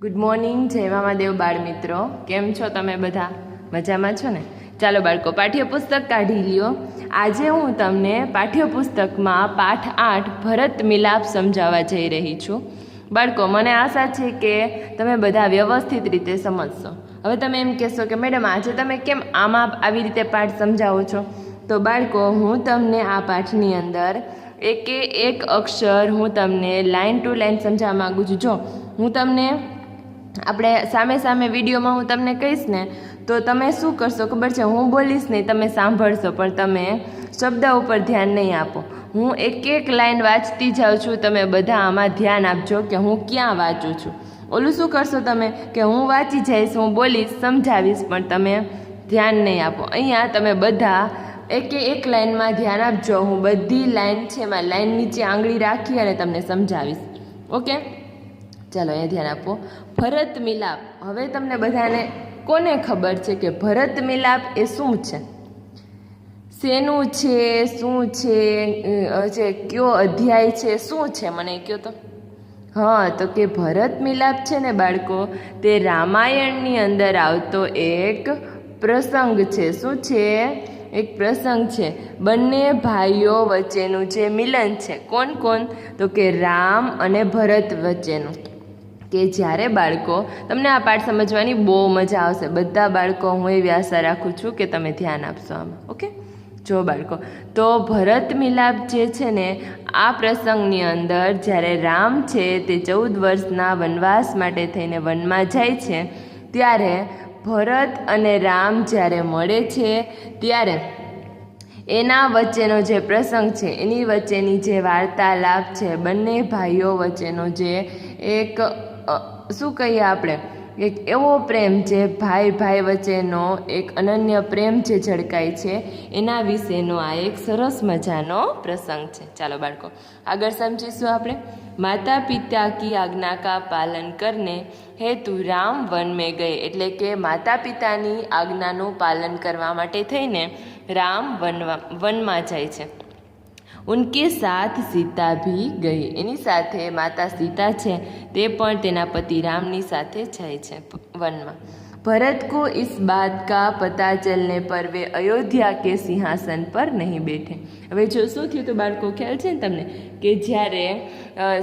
Good morning, જય મામાદેવ બાળ મિત્રો. કેમ છો તમે બધા? મજામાં છો ને? ચાલો બાળકો, પાઠ્યપુસ્તક કાઢી લ્યો. આજે હું તમને પાઠ્યપુસ્તકમાં પાઠ 8 ભરત મિલાપ સમજાવવા જઈ રહી છું. બાળકો, મને આશા છે કે તમે બધા વ્યવસ્થિત રીતે સમજશો. હવે તમે એમ કહેશો કે મેડમ આજે તમે કેમ આમાં આવી રીતે પાઠ સમજાવો છો? તો બાળકો, હું તમને આ પાઠની અંદર એકે એક અક્ષર હું તમને લાઇન ટુ લાઇન સમજાવવા માગું છું. જો હું તમને આપણે સામે વિડીયોમાં હું તમને કહીશ ને તો તમે શું કરશો ખબર છે? હું બોલીશ નહીં, તમે સાંભળશો, પણ તમે શબ્દ ઉપર ધ્યાન નહીં આપો. હું એક લાઈન વાંચતી જાઉં છું, તમે બધા આમાં ધ્યાન આપજો કે હું ક્યાં વાંચું છું. ઓલું શું કરશો તમે કે હું વાંચી જઈશ, હું બોલીશ, સમજાવીશ, પણ તમે ધ્યાન નહીં આપો. અહીંયા તમે બધા એક લાઈનમાં ધ્યાન આપજો. હું બધી લાઈન છે એમાં લાઈન નીચે આંગળી રાખી અને તમને સમજાવીશ. ઓકે, ચાલો અહીંયા ધ્યાન આપો. ભરત મિલાપ. હવે તમને બધાને કોને ખબર છે કે ભરત મિલાપ એ શું છે, શેનું છે, શું છે, કયો અધ્યાય છે, શું છે? મને કહો તો. હા, તો કે ભરત મિલાપ છે ને બાળકો, તે રામાયણની અંદર આવતો એક પ્રસંગ છે. શું છે? એક પ્રસંગ છે. બંને ભાઈઓ વચ્ચેનું જે મિલન છે. કોણ? તો કે રામ અને ભરત વચ્ચેનું. કે જ્યારે બાળકો તમને આ પાઠ સમજવાની બહુ મજા આવશે. બધા બાળકો, હું એવી આશા રાખું છું કે તમે ધ્યાન આપશો આમાં. ઓકે, જો બાળકો, તો ભરત મિલાપ જે છે ને, આ પ્રસંગની અંદર જ્યારે રામ છે તે 14 વર્ષના વનવાસ માટે થઈને વનમાં જાય છે, ત્યારે ભરત અને રામ જ્યારે મળે છે ત્યારે એના વચ્ચેનો જે પ્રસંગ છે, એની વચ્ચેની જે વાર્તાલાપ છે, બંને ભાઈઓ વચ્ચેનો જે એક શું કહીએ આપણે, એક એવો પ્રેમ જે ભાઈ વચ્ચેનો એક અનન્ય પ્રેમ જે ઝળકાય છે, એના વિશેનો આ એક સરસ મજાનો પ્રસંગ છે. ચાલો બાળકો, આગળ સમજીશું આપણે. માતા પિતા કી આજ્ઞા કા પાલન કરને હેતુ રામ વન મેં ગયે. એટલે કે માતા પિતાની આજ્ઞાનું પાલન કરવા માટે થઈને રામ વનમાં જાય છે. ઉનકે સાથ સીતા ભી ગઈ. એની સાથે માતા સીતા છે તે પણ તેના પતિ રામની સાથે જાય છે વનમાં. ભરત को इस बात का पता चलने पर वे अयोध्या के सिंहासन पर नहीं बैठे. હવે જો શું થયું તો બાળકો, ખ્યાલ છે ને તમને કે જ્યારે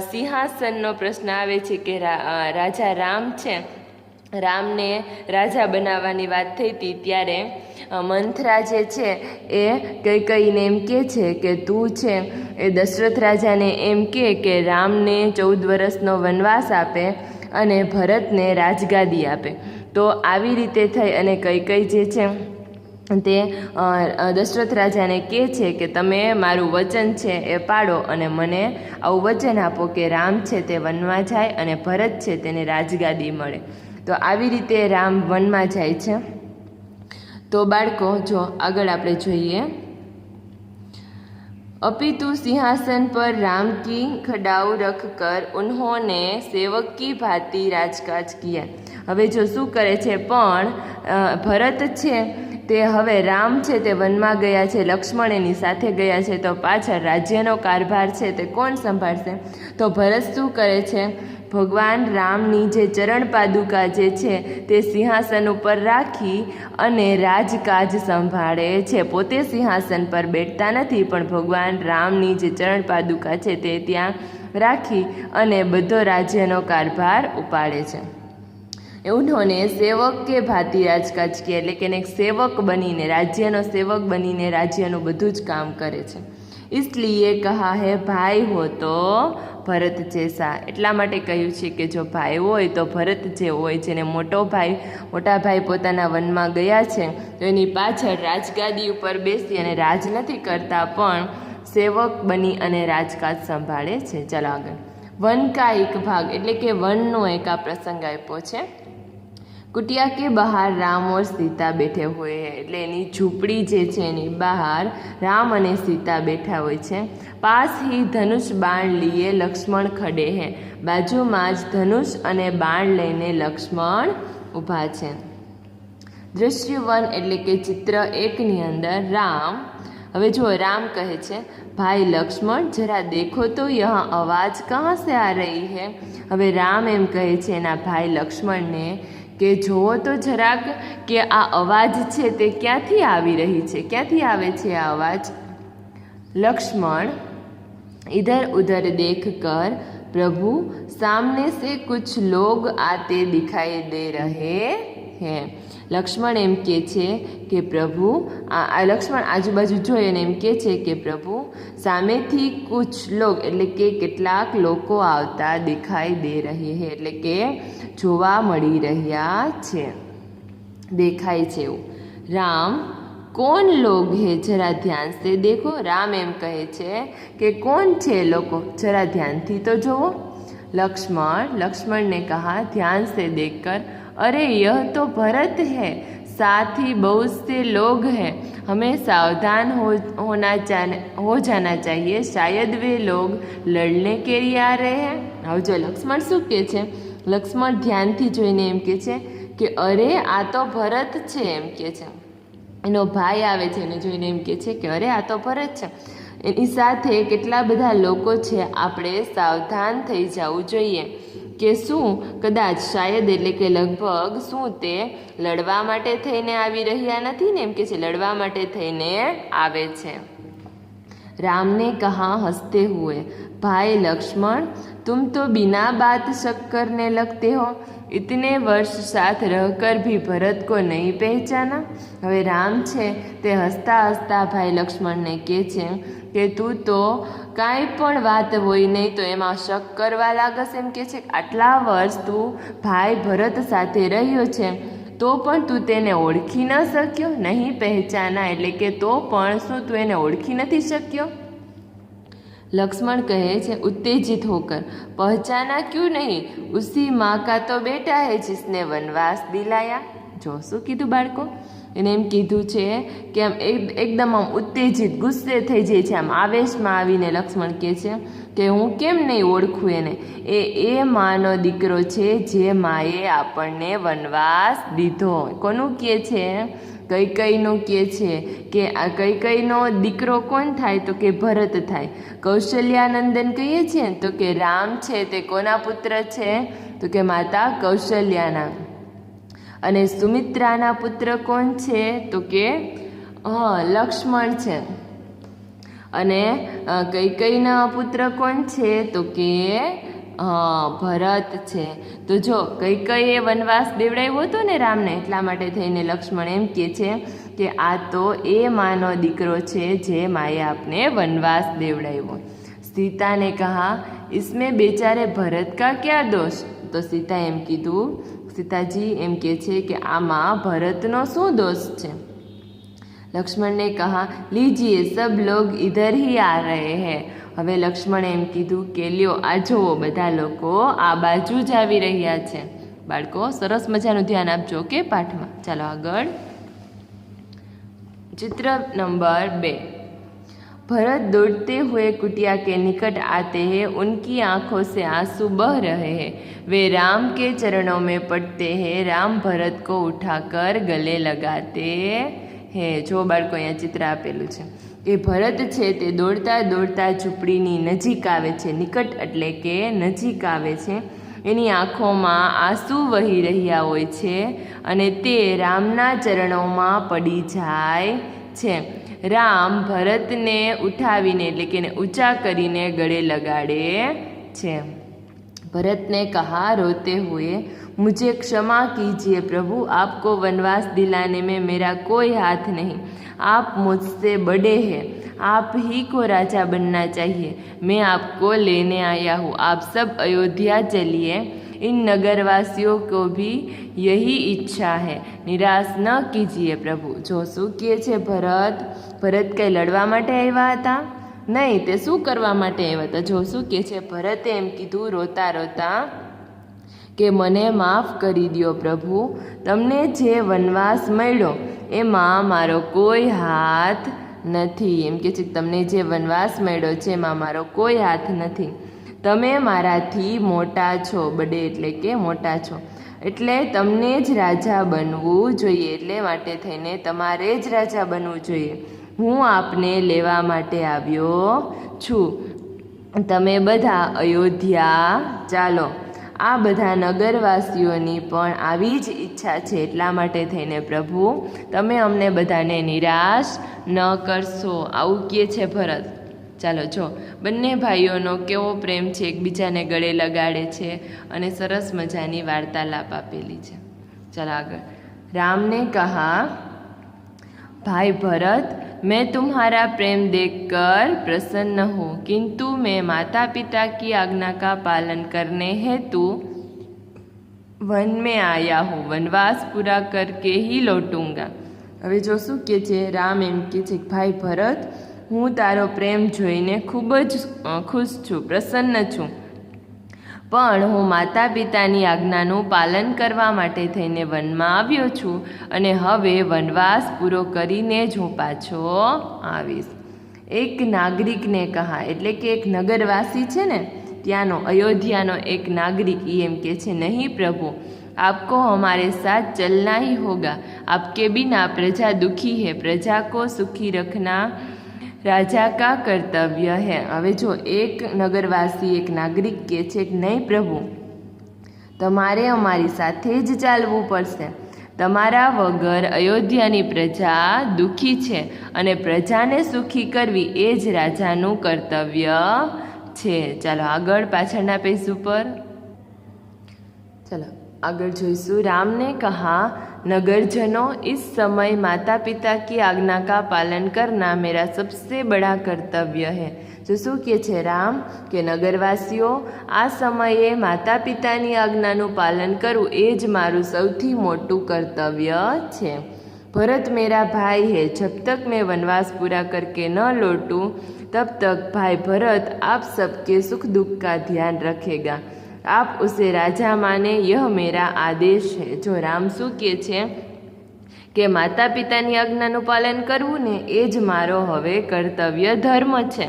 સિંહાસનનો પ્રશ્ન આવે છે કે રાજા રામ છે, રામને રાજા બનાવવાની વાત થઈ હતી, ત્યારે મંથરા જે છે એ કઈને એમ કહે છે કે તું છે એ દશરથ રાજાને એમ કે રામને 14 વર્ષનો વનવાસ આપે અને ભરતને રાજગાદી આપે. તો આવી રીતે થઈ અને કઈ જે છે તે દશરથ રાજાને કહે છે કે તમે મારું વચન છે એ પાડો અને મને આવું વચન આપો કે રામ છે તે વનમાં જાય અને ભરત છે તેને રાજગાદી મળે. તો આવી રીતે રામ વનમાં જાય છે. તો બાળકો, જો આગળ આપણે જોઈએ. अपितु सिंहासन पर राम की खड़ाऊ रख कर उन्होंने सेवक की भांति राजकाज किया. હવે જો શું કરે છે, પણ ભરત છે તે હવે રામ છે તે વનમાં ગયા છે, લક્ષ્મણ એની સાથે ગયા છે, તો પાછળ રાજ્યનો કારભાર છે તે કોણ સંભાળશે? તો ભરત શું કરે છે, ભગવાન રામની જે ચરણ પાદુકા જે છે તે સિંહાસન ઉપર રાખી અને રાજકાજ સંભાળે છે. પોતે સિંહાસન પર બેઠતા નથી, પણ ભગવાન રામની જે ચરણ પાદુકા છે તે ત્યાં રાખી અને બધો રાજ્યનો કારભાર ઉપાડે છે. उन्होंने सेवक के भांति राजकाज किया. એટલે કે એક સેવક બનીને, રાજ્યનો સેવક બનીને રાજ્યનું બધું જ કામ કરે છે. इसलिए कहा है भाई हो तो ભરત જૈસા. એટલા માટે કહ્યું છે કે જો ભાઈ હોય તો ભરત જે હોય, જેને મોટા ભાઈ પોતાના વનમાં ગયા છે તો એની પાછળ રાજગાદી ઉપર બેસી અને રાજ નથી કરતા, પણ સેવક બની અને રાજકાજ સંભાળે છે. ચાલો આગળ. વન કા એક ભાગ. એટલે કે વનનો એક આ પ્રસંગ આપ્યો છે. कुटिया के बाहर राम और सीता बैठे हुए हैं. એટલે એની ઝૂંપડી જે છે એની બહાર રામ અને સીતા બેઠા હોય છે. પાસ ही धनुष बाण लिए लक्ष्मण खड़े हैं. બાજુમાં જ ધનુષ અને બાણ લઈને લક્ષ્મણ ઊભા છે. દ્રશ્ય 1 એટલે કે ચિત્ર 1ની અંદર હવે જો રામ કહે છે ભાई लक्ष्मण जरा देखो तो यहाँ आवाज़ कहाँ से आ रही है। હવે રામ એમ કહે છે એના ભાઈ લક્ષ્મણને કે જુઓ તો જરાક કે આ અવાજ છે તે ક્યાંથી આવી રહી છે, ક્યાંથી આવે છે આ અવાજ। लक्ष्मण इधर उधर देख कर प्रभु सामने से कुछ लोग आते दिखाई दे रहे हैं। लक्ष्मण एम के छे कि प्रभु लक्ष्मण आजूबाजू जोई ने एम के छे कि प्रभु सामेथी कुछ लोग एटले के केटलाक लोको आवता दिखाई दे रहे हैं, एटले के जोवा मळी रह्या छे, देखाय छे। राम कौन लोग है जरा ध्यान से देखो। राम एम कहे छे कि कौन छे लोको, जरा ध्यान थी तो जोवो। लक्ष्मण ने कहा ध्यान से देखकर, अरे यह तो भरत है, साथ ही बहुत से लोग हैं, हमें सावधान हो जाना चाहिए, शायद वे लोग लड़ने के लिए आ रहे हैं। હવે જો લક્ષ્મણ શું કહે છે, લક્ષ્મણ ધ્યાનથી જોઈને એમ કહે છે કે અરે આ તો ભરત છે, એમ કહે છે। એનો ભાઈ આવે છે એને જોઈને એમ કહે છે કે અરે આ તો ભરત છે, એની સાથે કેટલા બધા લોકો છે, આપણે સાવધાન થઈ જવું જોઈએ કે શું કદાચ શાયદ એટલે કે લગભગ શું તે લડવા માટે થઈને આવી રહ્યા નથી ને, એમ કે છે લડવા માટે થઈને આવે છે। राम ने कहा हंसते हुए, भाई लक्ष्मण तुम तो बिना बात शक करने लगते हो, इतने वर्ष साथ रहकर भी भरत को नहीं पहचाना। હવે રામ છે તે હસતા હસતા ભાઈ લક્ષ્મણને કહે છે કે તું તો કાંઈ પણ વાત હોય નહીં તો એમાં શક કરવા લાગસ, એમ કે છે આટલા વર્ષ તું ભાઈ ભરત સાથે રહ્યો છે તો પણ તું તેને ઓળખી ન શક્યો, નહીં પહેચાના એટલે કે તો પણ શું તું એને ઓળખી નથી શક્યો। लक्ष्मण कहे छे उत्तेजित होकर, पहचाना क्यों नहीं, उसी माँ का तो बेटा है जिसने वनवास दिलाया। जो शू कीधुं बाळको, એને એમ કીધું છે કે આમ એકદમ આમ ઉત્તેજિત ગુસ્સે થઈ જાય છે, આમ આવેશમાં આવીને લક્ષ્મણ કહે છે કે હું કેમ નહીં ઓળખું એને, એ માનો દીકરો છે જે માએ આપણને વનવાસ દીધો। કોનું કહે છે, કૈકેયીનું કહે છે કે આ કૈકેયીનો દીકરો કોણ થાય તો કે ભરત થાય। કૌશલ્યાનંદન કહીએ છીએ તો કે રામ છે તે કોના પુત્ર છે તો કે માતા કૌશલ્યાના, અને સુમિત્રાના પુત્ર કોણ છે તો કે લક્ષ્મણ છે, અને કૈકેયીના પુત્ર કોણ છે તો કે ભરત છે। તો જો કૈકેયીએ વનવાસ દેવડાવ્યો હતો ને રામને, એટલા માટે થઈને લક્ષ્મણ એમ કહે છે કે આ તો એ માનો દીકરો છે જે માએ આપને વનવાસ દેવડાવ્યો। सीता ने कहा इसमें बेचारे भरत का क्या दोष, तो सीता एम कीधुं, सीताजी एम के छे कि आमा भरतनो शू दोष छे। लक्ष्मण ने कहा लीजिए सब लोग इधर ही आ रहे हैं। હવે લક્ષ્મણે એમ કીધું કે લ્યો આ જુઓ બધા લોકો આ બાજુ જ આવી રહ્યા છે। બાળકો સરસ મજાનું ધ્યાન આપજો કે પાઠમાં। ચાલો આગળ, चित्र नंबर 2। भरत दौड़ते हुए कुटिया के निकट आते हैं, उनकी आंखों से आंसू बह रहे हैं, वे राम के चरणों में पड़ते हैं, राम भरत को उठाकर गले लगाते हैं। जो बाळको अहींया चित्र आपेલું છે એ ભરત છે તે દોડતા દોડતા ઝૂંપડીની નજીક આવે છે, નિકટ એટલે કે નજીક આવે છે, એની આંખોમાં આંસુ વહી રહ્યા હોય છે અને તે રામના ચરણોમાં પડી જાય છે। રામ ભરતને ઉઠાવીને એટલે કે ઊંચા કરીને ગળે લગાડે છે। भरत ने कहा रोते हुए, मुझे क्षमा कीजिए प्रभु, आपको वनवास दिलाने में मेरा कोई हाथ नहीं, आप मुझसे बड़े हैं, आप ही को राजा बनना चाहिए, मैं आपको लेने आया हूँ, आप सब अयोध्या चलिए, इन नगरवासियों को भी यही इच्छा है, निराश न कीजिए प्रभु। जो शू कहे छे भरत कई लड़वा माटे आव्या हता नहीं, ते शू करवा माटे आव्या हता। जो शू कहे छे भरते एम कीधुं रोता रोता કે મને માફ કરી દો પ્રભુ, તમને જે વનવાસ મળ્યો એમાં મારો કોઈ હાથ નથી, એમ કે છે તમને જે વનવાસ મળ્યો છે એમાં મારો કોઈ હાથ નથી, તમે મારાથી મોટા છો, બડે એટલે કે મોટા છો, એટલે તમને જ રાજા બનવું જોઈએ, એટલે માટે થઈને તમારે જ રાજા બનવું જોઈએ। હું આપને લેવા માટે આવ્યો છું. તમે બધા અયોધ્યા ચાલો. આ બધા નગરવાસીઓની પણ આવી જ ઈચ્છા છે, એટલા માટે થઈને પ્રભુ તમે અમને બધાને નિરાશ ન કરશો, આવું કહે છે ભરત. ચાલો જો બંને ભાઈઓનો કેવો પ્રેમ છે, એકબીજાને ગળે લગાડે છે અને સરસ મજાની વાર્તાલાપ આપેલી છે. ચાલો આગળ. राम ने कहा, भाई भरत, मैं तुम्हारा प्रेम देखकर प्रसन्न हूँ, किंतु मैं माता पिता की आज्ञा का पालन करने हेतु वन में आया हूँ, वनवास पूरा करके ही लौटूंगा. હવે જો શું કહે છે, રામ એમ કહે છે કે ભાઈ ભરત, હું તારો પ્રેમ જોઈને ખૂબ જ ખુશ છું, પ્રસન્ન છું, પણ હું માતા પિતાની આજ્ઞાનું પાલન કરવા માટે થઈને વનમાં આવ્યો છું અને હવે વનવાસ પૂરો કરીને જ હું પાછો આવીશ. એક નાગરિકને કહા, એટલે કે એક નગરવાસી છે ને ત્યાંનો, અયોધ્યાનો એક નાગરિક, એ એમ કે છે, નહીં પ્રભુ, आपको हमारे साथ चलना ही होगा, आपके बिना प्रजा दुखी है, प्रजा को सुखी रखना राजा का कर्तव्य है. હવે જો એક નગરવાસી એક નાગરિક કહે છે કે નહીં પ્રભુ, તમારે અમારી સાથે જ ચાલવું પડશે, તમારા વગર અયોધ્યાની પ્રજા દુઃખી છે અને પ્રજાને સુખી કરવી એ જ રાજાનું કર્તવ્ય છે. ચાલો આગળ પાછળના પેજ ઉપર ચાલો आगे जोईशु. राम ने कहा, नगरजनों, इस समय माता पिता की आज्ञा का पालन करना मेरा सबसे बड़ा कर्तव्य है. जो शू कहे छे राम के नगरवासीओ, आ समये माता पितानी आज्ञानुं पालन करवुं ए ज मारुं सौथी मोटुं कर्तव्य छे. भरत मेरा भाई है, जब तक मैं वनवास पूरा करके न लौटूं तब तक भाई भरत आप सबके सुख दुख का ध्यान रखेगा. आप उसे राजा माने, यह मेरा आदेश है. जो राम शू कहे छे के माता पितानी आज्ञानुं पालन करवुं ने ए ज मारो हवे कर्तव्य धर्म छे.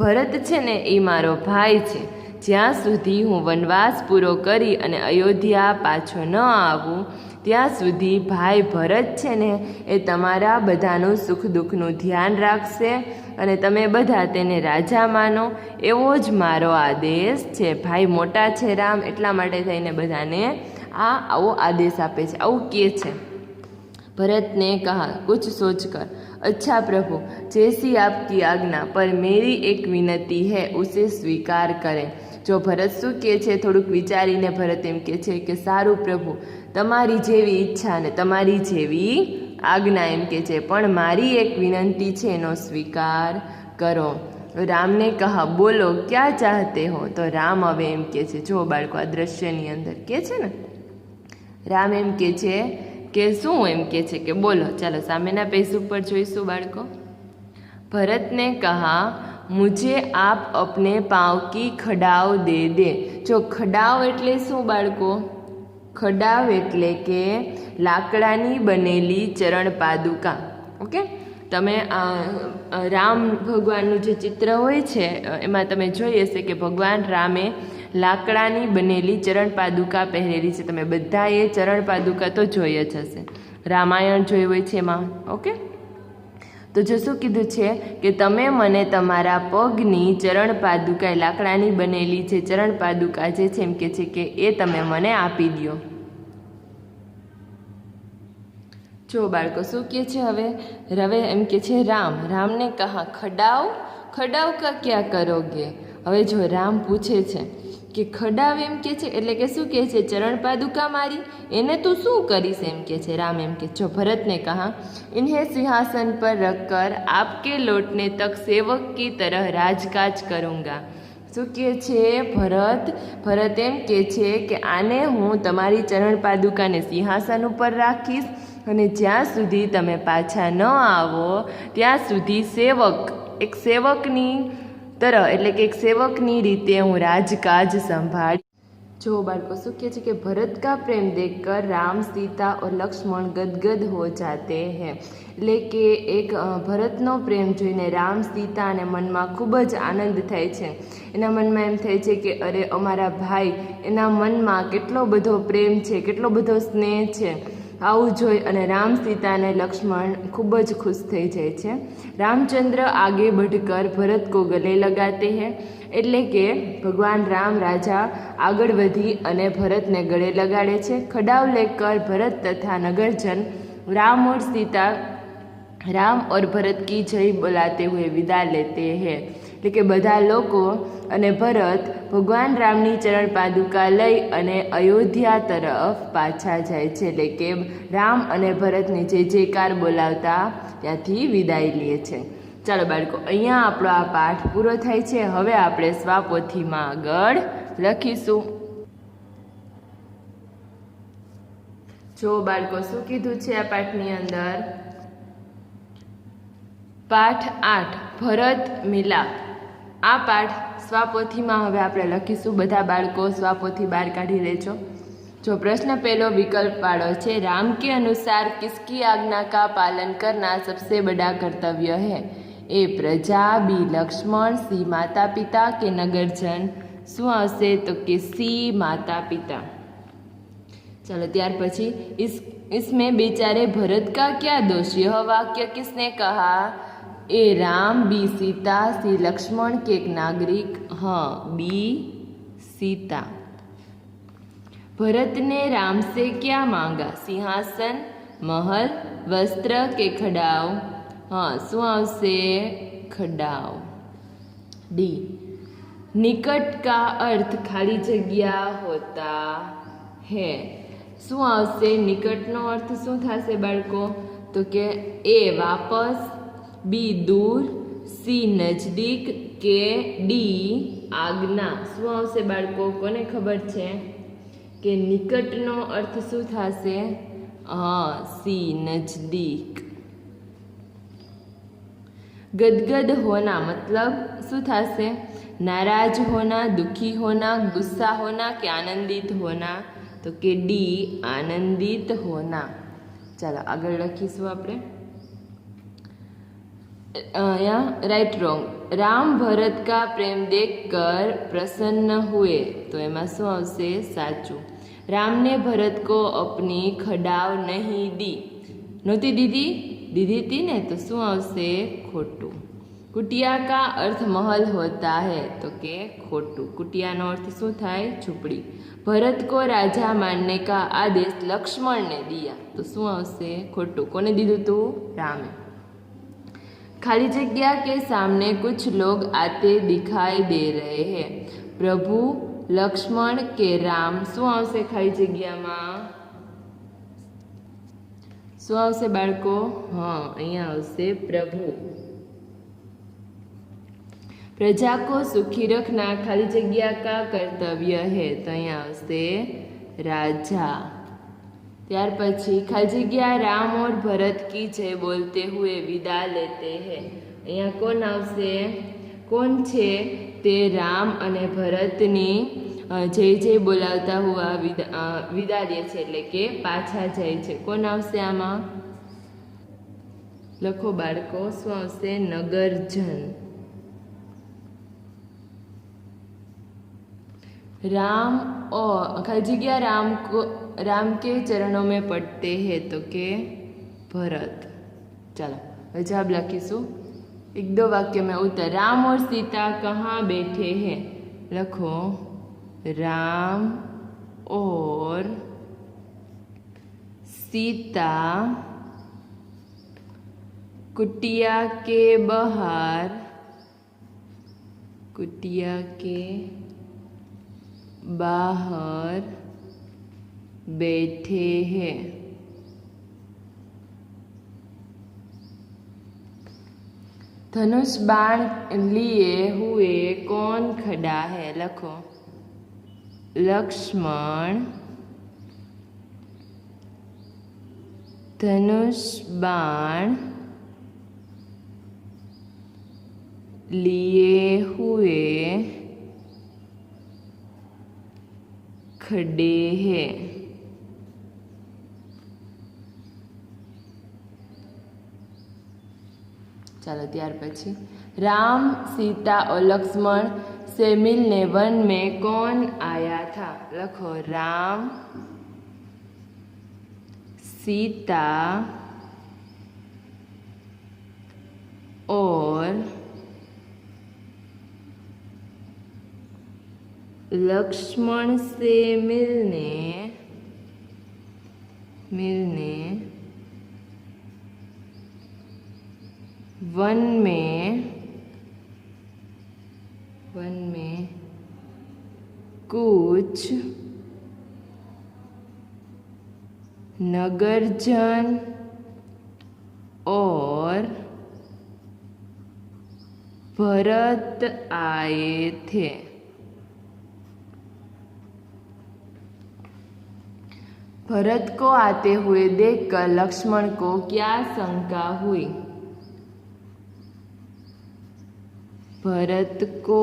भरत छे ने ए मारो भाई छे. ज्यां सुधी हूँ वनवास पूरो करी अने अयोध्या पाछो न आवुं ત્યાં સુધી ભાઈ ભરત છે ને એ તમારા બધાનું સુખ દુઃખનું ધ્યાન રાખશે અને તમે બધા તેને રાજા માનો, એવો જ મારો આદેશ છે. ભાઈ મોટા છે રામ, એટલા માટે થઈને બધાને આવો આદેશ આપે છે, આવું કહે છે. भरत ने कहा, कुछ सोचकर, अच्छा प्रभु, जैसी आपकी आज्ञा, पर मेरी एक विनती है, उसे स्वीकार करें. जो भरत शू कहे छे, थोड़ुंक विचारीने भरत एम कहे छे के सारूं प्रभु, तमारी जेवी इच्छा ने तमारी जेवी आज्ञा एम कहे छे, पण मारी एक विनंती छे, एनो स्वीकार करो. राम ने कहा, बोलो क्या चाहते हो. तो राम हवे एम कहे छे, जो बाळको आ दृश्यनी अंदर कहे छे ने, राम एम कहे छे के शू एम कहे छे के बोलो. चलो सामेना पेज पर जोईशुं बाळको. भरत ने कहा, मुझे आप अपने पाँव की खड़ाव दे दे. जो खड़ाव एटले शू बाळको, खड़ाव एटले के लाकड़ानी बनेली चरण पादुका. ओके, तमे राम भगवानનું જે ચિત્ર હોય છે એમાં તમે જોઈ હશે કે ભગવાન રામે લાકડાની બનેલી ચરણ પાદુકા પહેરેલી છે. તમે બધાએ ચરણ પાદુકા તો જોઈ જ હશે, રામાયણ જોઈ હોય છે એમાં. ઓકે, તો જો શું કીધું છે કે તમે મને તમારા પગની ચરણ પાદુકા, લાકડાની બનેલી જે ચરણ પાદુકા જે છે એમ કે છે કે એ તમે મને આપી દો. જો બાળકો શું કહે છે હવે એમ કે છે રામ ને કહા, ખડાવ કા ક્યાં કરોગે. હવે જો રામ પૂછે છે કે ખડાવ એમ કે છે એટલે કે શું કહે છે, ચરણ પાદુકા મારી, એને તું શું કરીશ એમ કે છે. રામ એમ કે જો ભરત ने कहा, इन्हें सिंहासन पर रखकर आपके लौटने तक सेवक की तरह राजकाज करूँगा. શું કહે છે ભરત એમ કહે છે કે આને હું તમારી ચરણ પાદુકાને સિંહાસન ઉપર રાખીશ અને જ્યાં સુધી તમે પાછા ન આવો ત્યાં સુધી એક સેવકની तरह એટલે કે એક સેવકની રીતે હું રાજકાજ સંભાળ. जो बालको शू कहे कि भरत का प्रेम देखकर राम, सीता और लक्ष्मण गदगद हो जाते हैं. એટલે કે એક ભરતનો પ્રેમ જોઈને રામ, સીતા અને મનમાં ખૂબ જ આનંદ થાય છે. એના મનમાં એમ થાય છે કે અરે અમારા ભાઈ, એના મનમાં કેટલો બધો પ્રેમ છે, કેટલો બધો સ્નેહ છે. આવું જોઈ અને રામ સીता ने लक्ष्मण खूब ज खुश थई जाए छे। रामचंद्र आगे बढ़कर भरत को गले लगाते हैं, एटले के भगवान राम राजा आगळ वधी अने भरत ने गले लगाड़े छे। खड़ाव लेकर भरत तथा नगरजन राम और भरत की जय बोलाते हुए विदा लेते हैं। એટલે કે બધા લોકો અને ભરત ભગવાન રામની ચરણ પાદુકા લઈ અને અયોધ્યા તરફ પાછા જાય છે। એટલે કે રામ અને ભરતની જે જયકાર બોલાવતા ત્યાંથી વિદાય લે છે। ચાલો બાળકો, અહીંયા આપણો આ પાઠ પૂરો થાય છે। હવે આપણે સ્વાપોથીમાં આગળ લખીશું। જો બાળકો શું કીધું છે આ પાઠની અંદર? પાઠ 8 ભરત મિલાપ। આ પાઠ સ્વાપોથીમાં હવે આપણે લખીશું। બધા બાળકો સ્વાપોથી બહાર કાઢી લેજો। जो प्रश्न पहलो विकल्प वालों है, राम के अनुसार किसकी आज्ञा का पालन करना सबसे बड़ा कर्तव्य है? ए प्रजा, बी लक्ष्मण, सी माता पिता के नगरजन। शू आवशे? तो कि सी माता पिता। चलो त्यार पछी इसमें बेचारे भरत का क्या दोष? यह वाक्य किसने कहा? ए राम, बी सीता, सी लक्ष्मण के एक नागरिक। हाँ, बी सीता। भरत ने राम से क्या मांगा? सिंहासन, महल, वस्त्र के खड़ाव। हाँ, शू आवशे? खड़ाव। डी निकट का अर्थ खाली जग्या होता है। शू आवशे? निकटनो अर्थ शू थशे बाळको? तो के ए वापस, बी दूर, सी नजदीक के डी आज्ञा। शू आवशे बाळको? कोने खबर छे के निकटनो अर्थ शू थशे? हाँ, सी नजदीक। गदगद होना मतलब शू थशे? नाराज होना, दुखी होना, गुस्सा होना कि आनंदित होना? तो कि डी आनंदित होना। चलो आगे लखीशुं आपणे। Right wrong. राम भरत का प्रेम देखकर प्रसन्न हुए। तो एमां शुं आवशे? साचुं। राम ने भरत को अपनी खड़ाव नहीं दी। नहोती दीदी? दीदी थी ने? तो शुं आवशे? खोटुं। कुटिया का अर्थ महल होता है। तो के खोटुं। कुटियानो अर्थ शुं थाय? झूंपड़ी। भरत को राजा मानने का आदेश लक्ष्मण ने दिया। तो शुं आवशे? खोटुं। कोने दीधुं तु? रामे। खाली जग्या के सामने कुछ लोग आते दिखाई दे रहे हैं। प्रभु, लक्ष्मण के राम। शू आवशे खाली जग्या में? शू आवशे बाळको? हाँ, अहींया आवशे प्रभु। प्रजा को सुखी रखना खाली जग्या का कर्तव्य है। तो अहींया आवशे राजा। त्यार पछी खाली जग्या राम और भरत की जय बोलते हुए विदा लेते हैं। अहींया कोण आवशे? कोण छे? ते राम अने भरतनी जय जय बोलावता हुआ विदा ले छे, एटले के पाछा जाय छे। कोण आवशे आमां? लखो बाळको, शुं आवशे? नगरजन। राम और खाली जग्या राम के चरणों में पड़ते हैं। तो के भरत। चलो जवाब लखीशुं। एक दो वाक्य में उत्तर। राम और सीता कहाँ बैठे हैं? लखो राम और सीता कुटिया के बाहर बैठे हैं। धनुष बाण लिए हुए कौन खड़ा है? लखो लक्ष्मण। धनुष बाण लिए हुए खड़े हैं। चलो त्यार पछी राम, सीता और लक्ष्मण से मिलने वन में कौन आया था? लखो राम, सीता और लक्ष्मण से मिलने वन में कुछ नगरजन और भरत आए थे। भरत को आते हुए देखकर लक्ष्मण को क्या शंका हुई? भरत को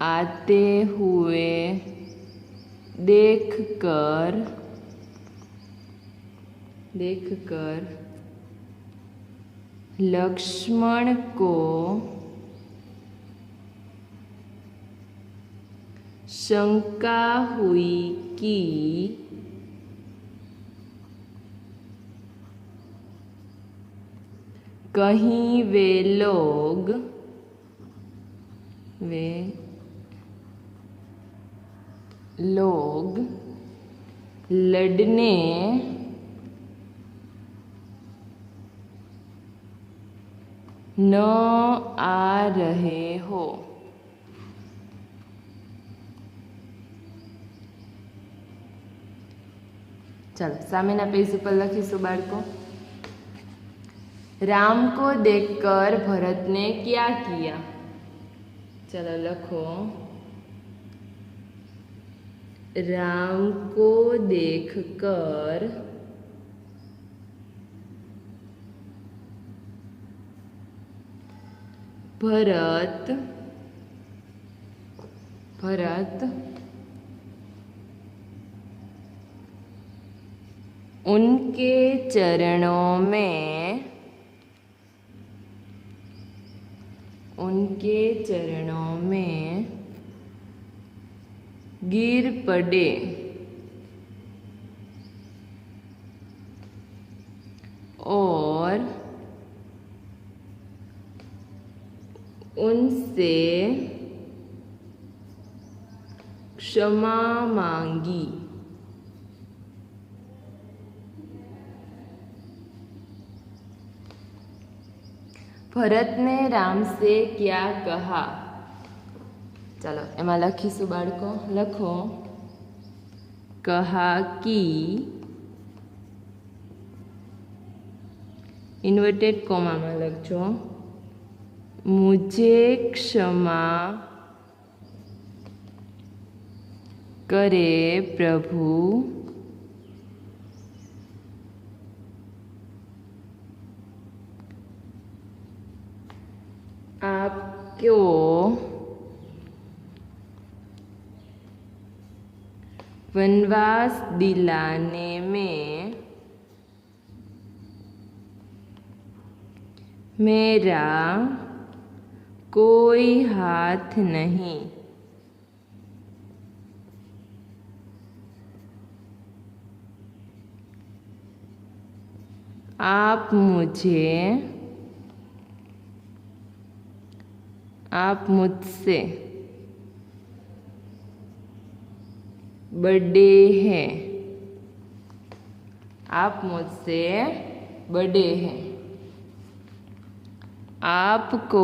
आते हुए देखकर लक्ष्मण को शंका हुई कि कहीं वे लोग लड़ने न आ रहे हो। चलो सामेना पेज पर लखीशु बाळको। राम को देखकर भरत ने क्या किया? चलो लखो। राम को देखकर भरत उनके चरणों में गिर पड़े और उनसे क्षमा मांगी। भरत ने राम से क्या कहा? चलो एमा लखीशु बाळको। लखो। कहा कि इन्वर्टेड कोमा में लखजो, मुझे क्षमा करे प्रभु, आपको वनवास दिलाने में मेरा कोई हाथ नहीं। आप मुझसे बड़े हैं। आप मुझसे बड़े हैं। आपको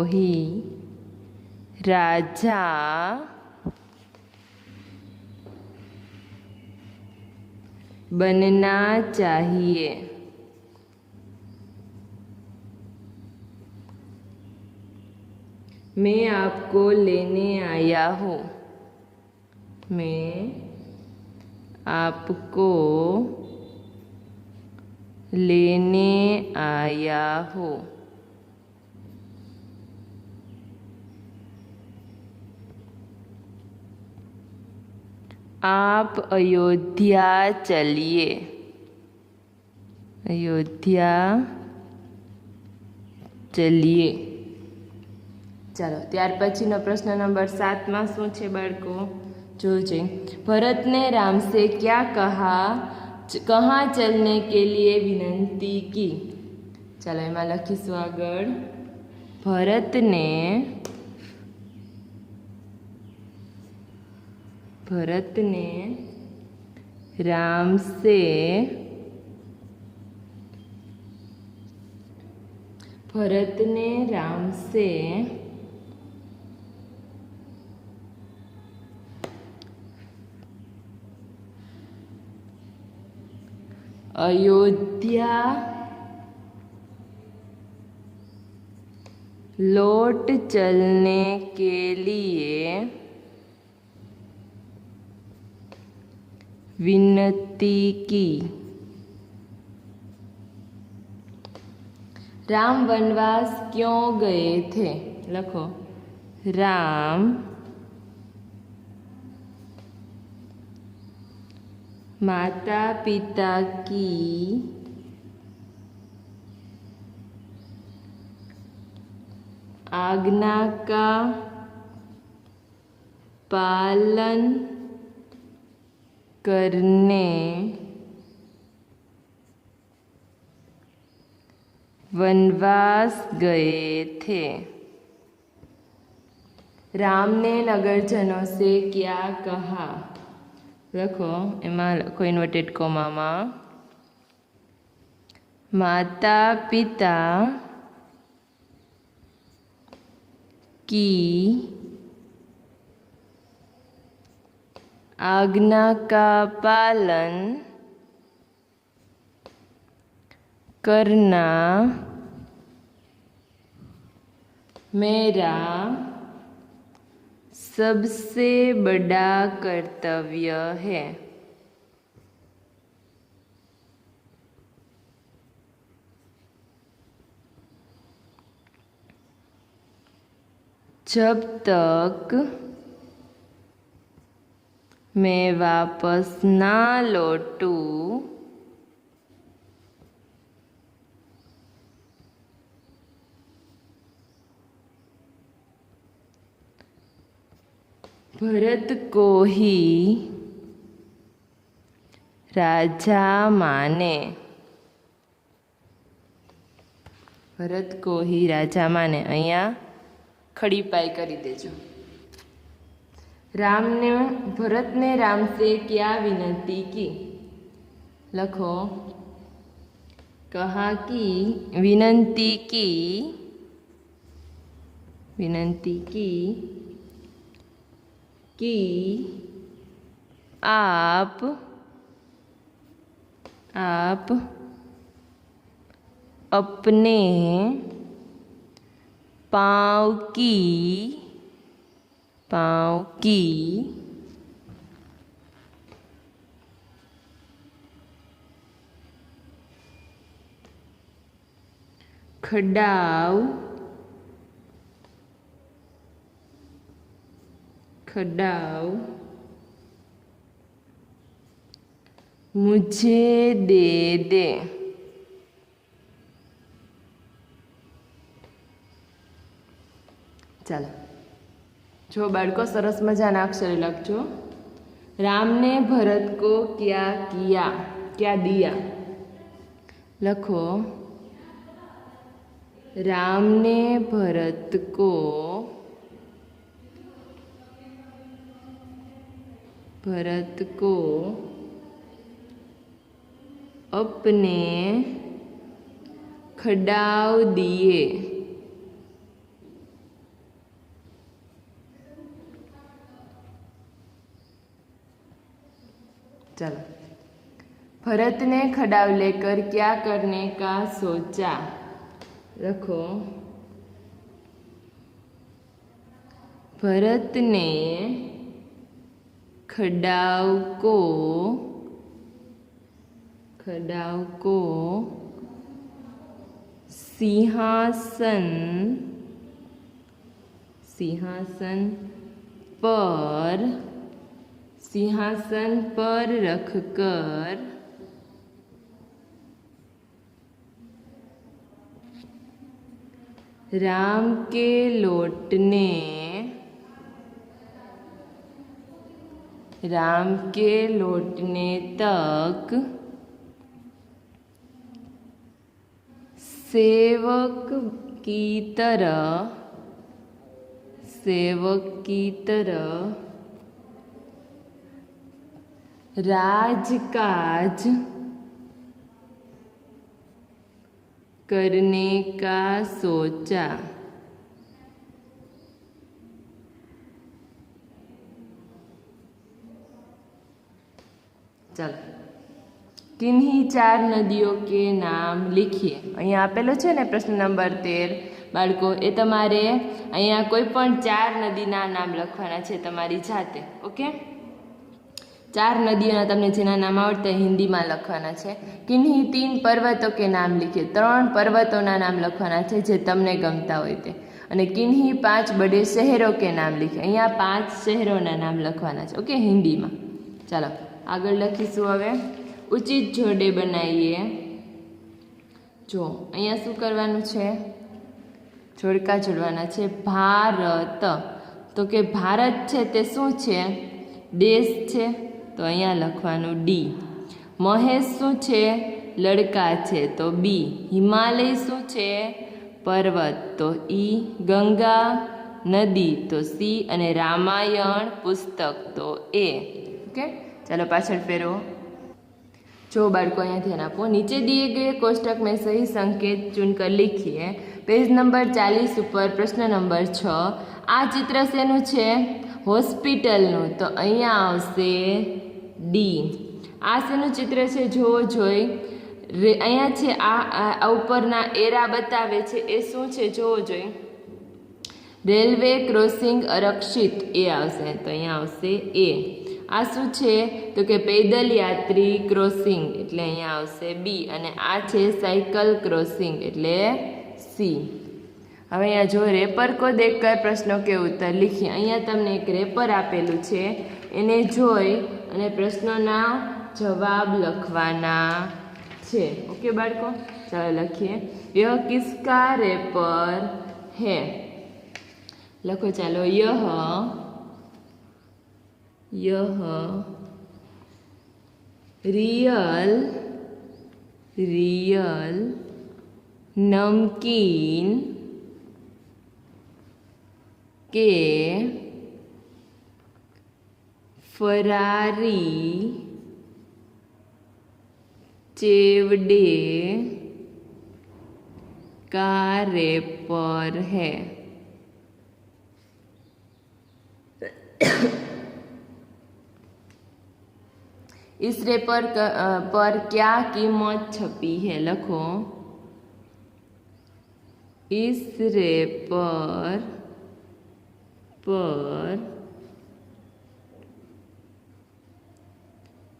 ही राजा बनना चाहिए। मैं आपको लेने आया हूँ। मैं आपको लेने आया हूँ। आप अयोध्या चलिए। ચાલો ત્યાર પછીનો પ્રશ્ન નંબર 7 માં શું છે બાળકો? જોજે। भरत ने राम से क्या कहा, कहाँ चलने के लिए विनंती की। चलो एम लखीशू आगळ। भरत ने राम से अयोध्या लौट चलने के लिए विनती की। राम वनवास क्यों गए थे? लखो। राम माता पिता की आज्ञा का पालन करने वनवास गए थे। राम ने नगरजनों से क्या कहा? लखो एम लखो इन्वर्टेड कोमा में माता पिता की आज्ञा का पालन करना मेरा सबसे बड़ा कर्तव्य है। जब तक मैं वापस ना लौटूं भरत को ही राजा माने। भरत को ही राजा माने। अहींया खड़ी पाई करी देजो। भरत ने राम से क्या विनती की? लखो। कहा कि विनती की कि आप अपने पाँव की खड़ाव मुझे दे दे। चलो जो बाळको सरस मजाना अक्षरे लखजो। राम ने भरत को क्या दिया? लखो। राम ने भरत को अपने खड़ाव दिए। चलो। भरत ने खड़ाव लेकर क्या करने का सोचा? रखो। भरत ने खड़ाव को सिंहासन पर रखकर राम के लौटने तक सेवक की तरह राजकाज करने का सोचा। चलो, किन्हीं 4 नदियों के नाम लिखिए। अहींया आपेलो छे ने प्रश्न नंबर 13 बाळको, ए तमारे अहींया कोईपण 4 नदीना नाम लखवाना छे तमारी जाते। ओके, 4 नदियों तमने जेना नाम आवड़ता है हिंदी में लखवाना छे। किन्हीं 3 पर्वतों के नाम लिखिए। 3 पर्वतों नाम लखवाना छे जे तमने गमता होय ते। अने किन्हीं 5 बड़े शहरों के नाम लिखिए। अहींया 5 शहरों नाम लखवाना छे। ओके, हिंदी में। चलो आगळ लखीशुं। हवे उचित जोड़े बनावीए। जो अहींया शुं करवानुं छे, जोड़का जोड़वाना छे। भारत, तो के भारत छे ते शुं छे, देश छे, तो अहींया लखवानुं डी। महेश शुं छे, लड़का छे, तो बी। हिमालय शुं छे, पर्वत, तो ई। गंगा नदी, तो सी। अने रामायण पुस्तक, तो ए। ओके, चलो पाछळ फेरो। जो बाळको अहींया ध्यान आपो। नीचे दिए गए कोष्टक में सही संकेत चुनकर लिखिए। पेज नंबर 40 पर प्रश्न नंबर 6। आ चित्र शेनुं छे, होस्पिટલનું, तो अहींया आवशे डी। आ शेनुं चित्र छे, जोवो जोई। अहींया छे आ उपरना एरा बतावे छे, ए शुं छे जोवो जोई। रेलवे क्रॉसिंग आरक्षित, ए आवशे, तो अहींया आवशे ए। आ शुं छे, तो के पैदल यात्री क्रॉसिंग, एटले अहींया आवशे बी। अने आ छे साइकल क्रॉसिंग, एटले सी। हवे अहींया जो रेपर को देखकर प्रश्नों के उत्तर लिखिए। अहींया तमने एक रेपर आपेलुं छे, एने जोई अने प्रश्नोना जवाब लखवाना छे। ओके बाळको, चलो लखीए। यह किसका रेपर है? लखो चालो। यह रियल नमकीन के फरारी चेवड़े का रेपर है। इस रेपर पर क्या कीमत छपी है? लखो। इस रेपर पर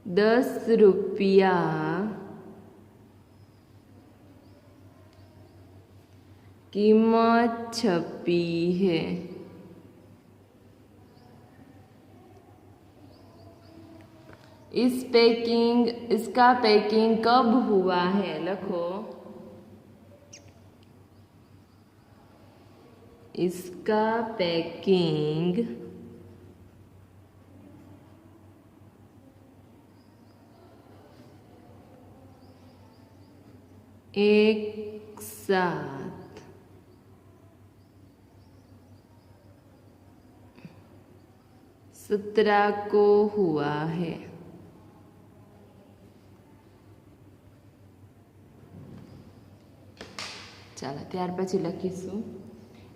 10 रुपया कीमत छपी है। इसका पैकिंग कब हुआ है? लखो। इसका पैकिंग एक साथ 17 को हुआ है। चलो त्यार पछी लखीशुं।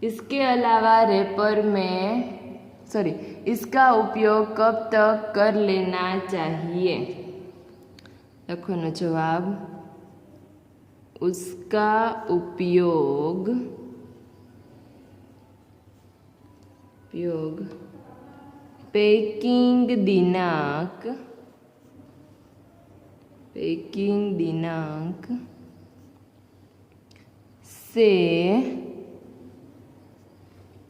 इसके अलावा रेपर में इसका उपयोग कब तक कर लेना चाहिए? लखो नो जवाब। उसका उपयोग पैकिंग दिनांक से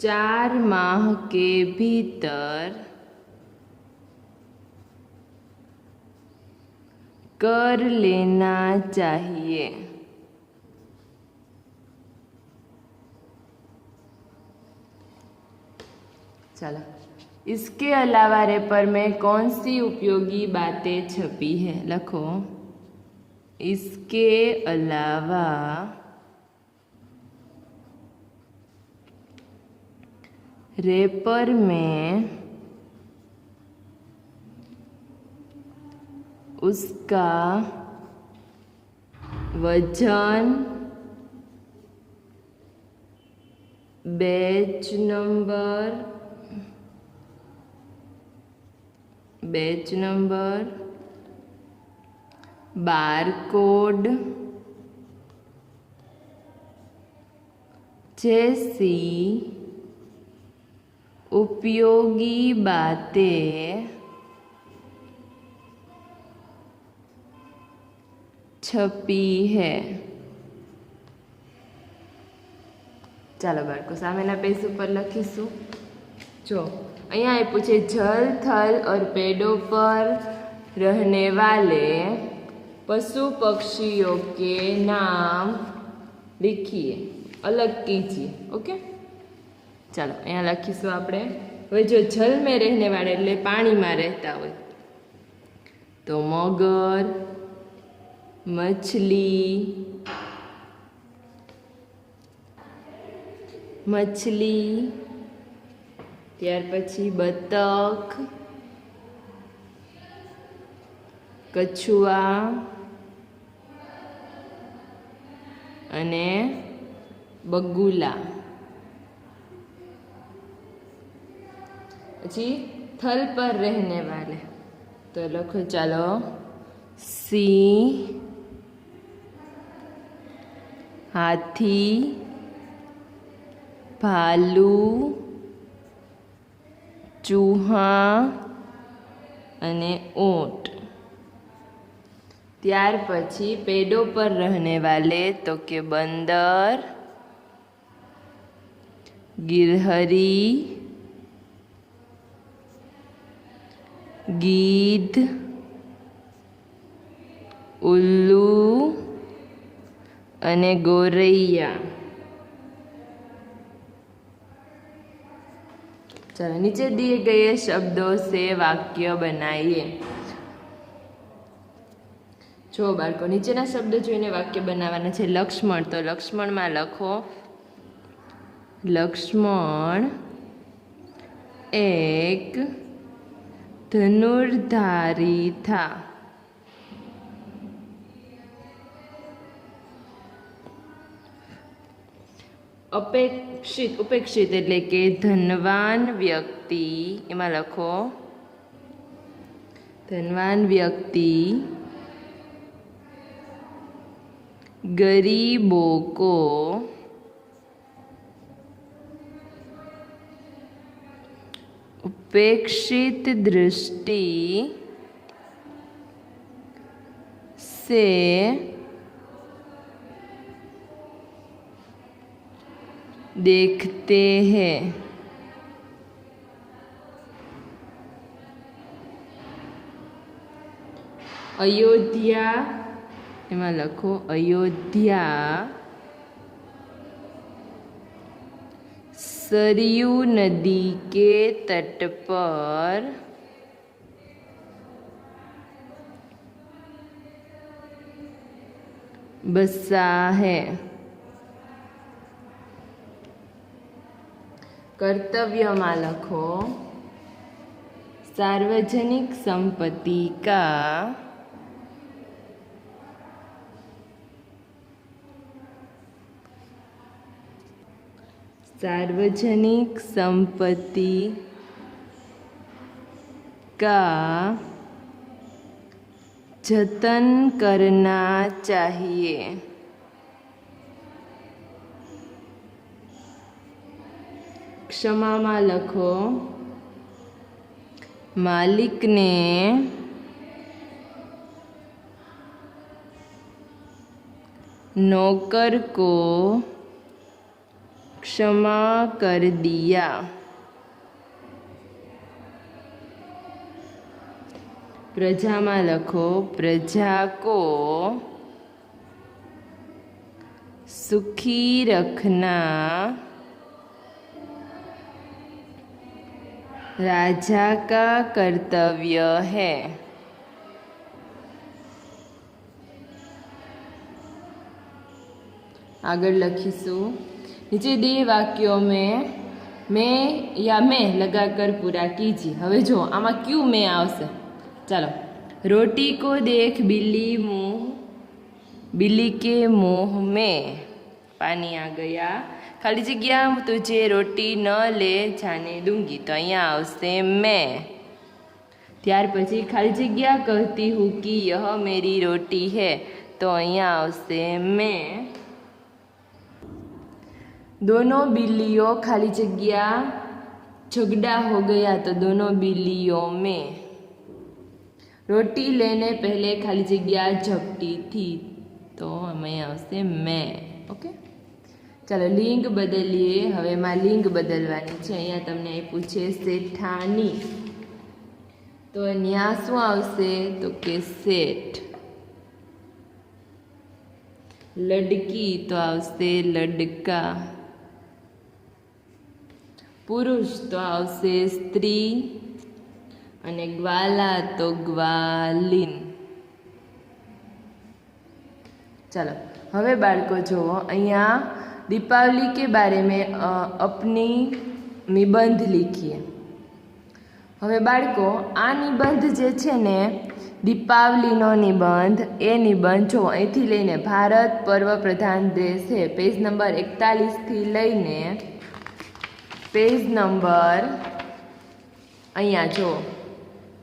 4 माह के भीतर कर लेना चाहिए। चलो, इसके अलावा रेपर में कौन सी उपयोगी बातें छपी है? लिखो, इसके अलावा रेपर में उसका वजन, बैच नंबर, बारकोड जैसी उपयोगी बातें छपी है। चलो बाळको, सामेना पेज पर लखीशू। जो अहींया आप्युं छे, जल, थल और पेड़ों पर रहने वाले पशु पक्षियों के नाम लिखिए, अलग कीजिए। ओके, चलो अहींया लखीशुं आपणे। हवे जो जल में रहने वाले एटले पाणी में रहता होय तो मगर, मछली, त्यार पछी बतक, कछुआ अने बगुला। पछी थल पर रहने वाले तो लखो, चलो, सिंह, हाथी, भालू, चूहा अने ऊंट। त्यार पछी पेड़ों पर रहने वाले तो के बंदर, गिरहरी, गीध, उल्लू अने गोरैया। चलो, नीचे दिए गए शब्दों से वाक्य बनाइए। जो बाळको, नीचेना शब्द जोईने वाक्य बनावाना छे। लक्ष्मण, तो लक्ष्मण में लखो, लक्ष्मण एक धनुर्धारी था। अपेक्षित, उपेक्षित एटले के धनवान व्यक्ति, एमां लखो, धनवान व्यक्ति गरीबों को उपेक्षित दृष्टि से देखते हैं। अयोध्या, एमां लखो, अयोध्या सरयू नदी के तट पर बसा है। कर्तव्य में लखो, सार्वजनिक संपत्ति का सार्वजनिक संपत्ति का जतन करना चाहिए। क्षमा में लखो, मालिक ने नौकर को क्षमा कर दिया। प्रजा में लखो, प्रजा को सुखी रखना राजा का कर्तव्य है। आगे लखीशू नीचे दिए वाक्यों में मैं या मैं लगाकर पूरा कीजिए। हवे जो आमा क्यों मैं आवशे। चलो, रोटी को देख बिल्ली के मुंह में पानी आ गया। खाली जगह तुझे रोटी न ले जाने दूंगी, तो अहींया आवशे मैं। त्यार पछी खाली जगह कहती हूँ कि यह मेरी रोटी है, तो अहींया आवशे मैं। दोनों बिल्लियों खाली जगह झगड़ा हो गया, तो दोनों बिल्लियों में। रोटी लेने पहले खाली जगह झपटी थी, तो हमें आवशे मैं। ओके, चलो लिंग बदलिए। हवे मां लिंग बदलवानी छे। अहींया तमने आप्युं छे सेठानी, तो न्या शुं आवशे तो के सेठ। लड़की तो आवशे लड़का। पुरुष तो आवशे स्त्री, अने ग्वाला तो ग्वालिन। चलो हवे बाळको जो अहींया दीपावली के बारे में अपनी निबंध लिखिए। हवे बाळको आ निबंध जे छे ने दीपावलीनो निबंध, ए निबंध जो अहींथी लईने भारत पर्व प्रधान देश है, पेज नंबर 41 थी लईने पेज नंबर अहींया जो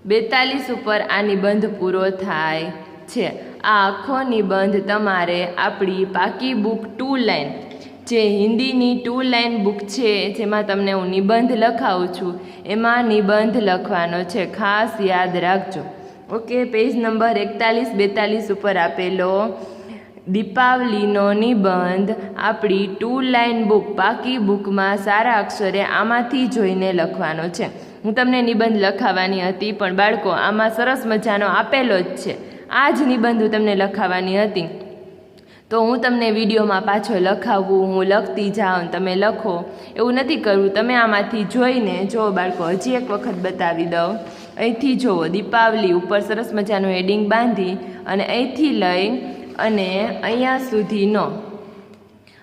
42 ઉપર આ નિબંધ પૂરો થાય છે। આ આખો નિબંધ તમારે આપણી પાકી બુક 2 લાઇન, જે હિન્દીની 2 લાઇન બુક છે, જેમાં તમને હું નિબંધ લખાવું છું, એમાં નિબંધ લખવાનો છે, ખાસ યાદ રાખજો। ઓકે, પેજ નંબર 41-42 ઉપર આપેલો दीपावलीनो निबंध आपणी 2 लाइन बुक पाकी बुक में सारा अक्षरे आमांथी जोईने लखवानो छे। हूँ तमने निबंध लखावानी हती, पण बाळको आमां सरस मजानो आपेलो ज छे। आ ज निबंध हूँ तमने लखावानी हती, तो हूँ तमने विडियो में पाछो लखावुं, हूँ लखती जाऊँ, तमे लखो, एवुं नथी करवुं। तमे आमांथी जोईने जो बाळको हजी एक वखत बतावी दऊं। અહીંથી જોવો, दीपावली ઉપર સરસ મજાનું હેડિંગ બાંધી અને અહીંથી લઈ અને અહીંયા સુધીનો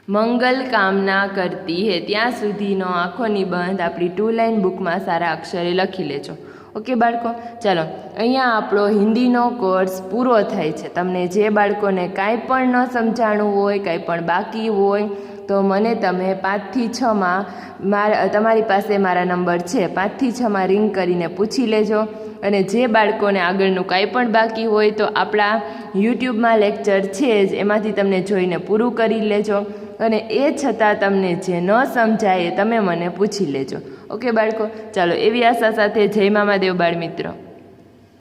મંગલ કામના કરતી હે ત્યાં સુધીનો આખો નિબંધ આપણી 2 લાઇન બુકમાં સારા અક્ષરે લખી લેજો। ઓકે બાળકો, ચાલો અહીંયા આપણો હિન્દીનો કોર્સ પૂરો થાય છે। તમને જે બાળકોને કાંઈ પણ ન સમજાણું હોય, કાંઈ પણ બાકી હોય, તો મને તમે 5 થી 6 તમારી પાસે મારા નંબર છે, 5 થી 6 રિંગ કરીને પૂછી લેજો। અને જે બાળકોને આગળનું કાંઈ પણ બાકી હોય તો આપણા યુટ્યુબમાં લેક્ચર છે જ, એમાંથી તમને જોઈને પૂરું કરી લેજો। અને એ છતાં તમને જે ન સમજાય એ તમે મને પૂછી લેજો। ઓકે બાળકો, ચાલો એવી આશા સાથે જય મામાદેવ બાળ મિત્રો।